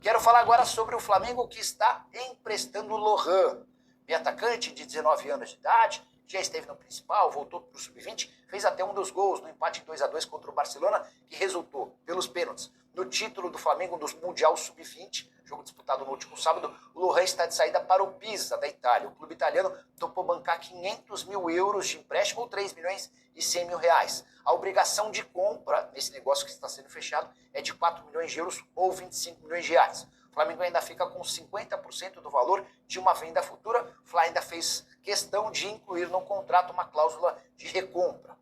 Quero falar agora sobre o Flamengo que está emprestando o Lohan. Meio atacante de 19 anos de idade, já esteve no principal, voltou para o sub-20, fez até um dos gols no empate 2-2 contra o Barcelona, que resultou, pelos pênaltis, no título do Flamengo do Mundial Sub-20, jogo disputado no último sábado. O Lohan está de saída para o Pisa, da Itália. O clube italiano topou bancar 500 mil euros de empréstimo ou 3 milhões e 100 mil reais. A obrigação de compra nesse negócio que está sendo fechado é de 4 milhões de euros ou 25 milhões de reais. O Flamengo ainda fica com 50% do valor de uma venda futura. O Fla ainda fez questão de incluir no contrato uma cláusula de recompra.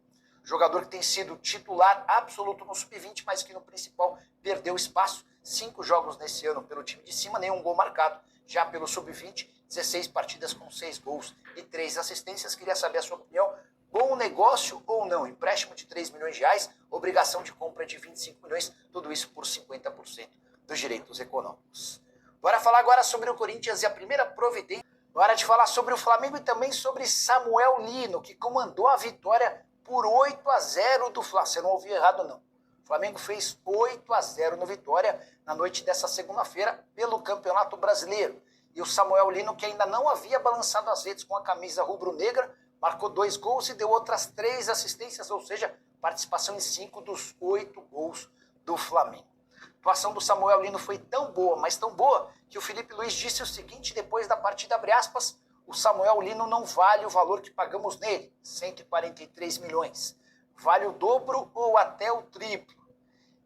Jogador que tem sido titular absoluto no sub-20, mas que no principal perdeu espaço. 5 jogos nesse ano pelo time de cima, nenhum gol marcado. Já pelo sub-20, 16 partidas com 6 gols e 3 assistências. Queria saber a sua opinião. Bom negócio ou não? Empréstimo de 3 milhões de reais, obrigação de compra de 25 milhões, tudo isso por 50% dos direitos econômicos. Bora falar agora sobre o Corinthians e a primeira providência. Hora de falar sobre o Flamengo e também sobre Samuel Lino, que comandou a vitória por 8-0 do Fla. Você não ouviu errado, não. O Flamengo fez 8-0 no Vitória na noite dessa segunda-feira pelo Campeonato Brasileiro. E o Samuel Lino, que ainda não havia balançado as redes com a camisa rubro-negra, marcou 2 gols e deu outras 3 assistências, ou seja, participação em 5 dos 8 gols do Flamengo. A atuação do Samuel Lino foi tão boa, mas tão boa, que o Felipe Luiz disse o seguinte depois da partida, abre aspas, o Samuel Lino não vale o valor que pagamos nele, 143 milhões. Vale o dobro ou até o triplo.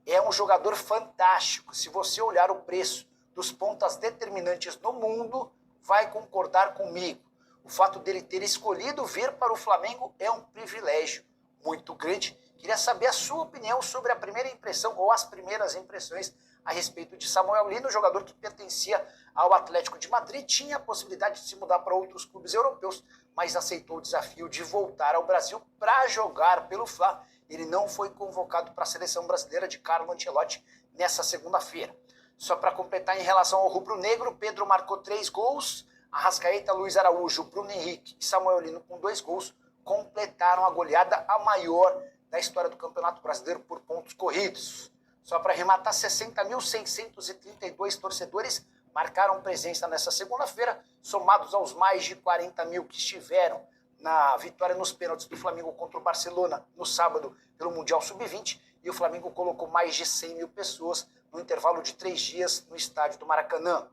É um jogador fantástico. Se você olhar o preço dos pontas determinantes no mundo, vai concordar comigo. O fato dele ter escolhido vir para o Flamengo é um privilégio muito grande. Queria saber a sua opinião sobre a primeira impressão ou as primeiras impressões a respeito de Samuel Lino, jogador que pertencia ao Atlético de Madrid, tinha a possibilidade de se mudar para outros clubes europeus, mas aceitou o desafio de voltar ao Brasil para jogar pelo Fla. Ele não foi convocado para a seleção brasileira de Carlo Ancelotti nessa segunda-feira. Só para completar, em relação ao rubro-negro, Pedro marcou 3 gols, Arrascaeta, Luiz Araújo, Bruno Henrique e Samuel Lino com 2 gols completaram a goleada, a maior da história do Campeonato Brasileiro por pontos corridos. Só para arrematar, 60.632 torcedores marcaram presença nessa segunda-feira, somados aos mais de 40 mil que estiveram na vitória nos pênaltis do Flamengo contra o Barcelona no sábado pelo Mundial Sub-20, e o Flamengo colocou mais de 100 mil pessoas no intervalo de 3 dias no estádio do Maracanã.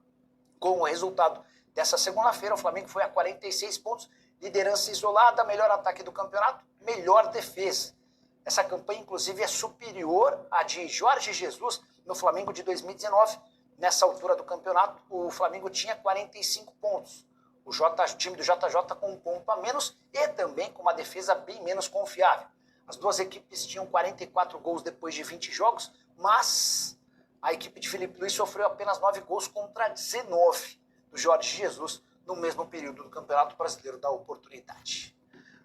Com o resultado dessa segunda-feira, o Flamengo foi a 46 pontos, liderança isolada, melhor ataque do campeonato, melhor defesa. Essa campanha, inclusive, é superior à de Jorge Jesus no Flamengo de 2019. Nessa altura do campeonato, o Flamengo tinha 45 pontos. O time do JJ com 1 ponto a menos e também com uma defesa bem menos confiável. As duas equipes tinham 44 gols depois de 20 jogos, mas a equipe de Felipe Luiz sofreu apenas 9 gols contra 19 do Jorge Jesus no mesmo período do Campeonato Brasileiro da Oportunidade.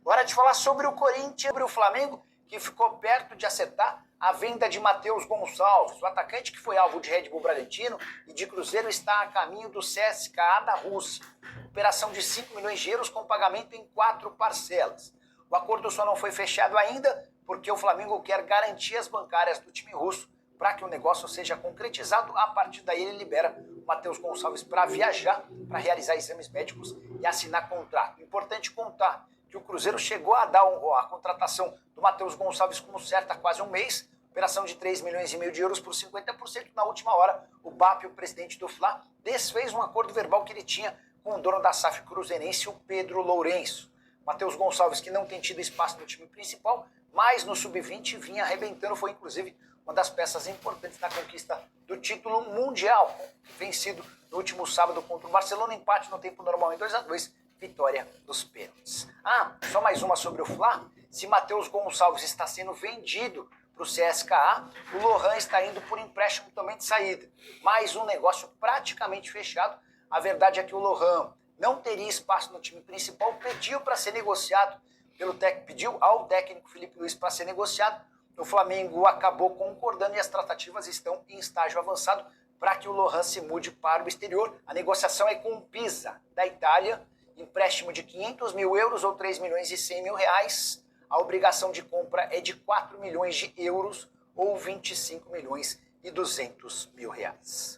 Hora de falar sobre o Corinthians, sobre o Flamengo, que ficou perto de acertar a venda de Matheus Gonçalves. O atacante que foi alvo de Red Bull Bragantino e de Cruzeiro está a caminho do CSKA da Rússia. Operação de 5 milhões de euros com pagamento em 4 parcelas. O acordo só não foi fechado ainda porque o Flamengo quer garantias bancárias do time russo para que o negócio seja concretizado. A partir daí ele libera o Matheus Gonçalves para viajar, para realizar exames médicos e assinar contrato. Importante contar que o Cruzeiro chegou a dar a contratação do Matheus Gonçalves como certa há quase um mês, operação de 3 milhões e meio de euros por 50%. Na última hora, o BAP, o presidente do Fla, desfez um acordo verbal que ele tinha com o dono da SAF cruzeirense, o Pedro Lourenço. Matheus Gonçalves, que não tem tido espaço no time principal, mas no sub-20 vinha arrebentando, foi inclusive uma das peças importantes na conquista do título mundial, vencido no último sábado contra o Barcelona, empate no tempo normal em 2-2, vitória dos pênaltis. Só mais uma sobre o Fla. Se Matheus Gonçalves está sendo vendido para o CSKA, o Lohan está indo por empréstimo também de saída. Mais um negócio praticamente fechado. A verdade é que o Lohan não teria espaço no time principal, pediu para ser negociado pediu ao técnico Felipe Luiz para ser negociado. O Flamengo acabou concordando e as tratativas estão em estágio avançado para que o Lohan se mude para o exterior. A negociação é com o Pisa, da Itália, empréstimo de 500 mil euros ou 3 milhões e 100 mil reais. A obrigação de compra é de 4 milhões de euros ou 25 milhões e 200 mil reais.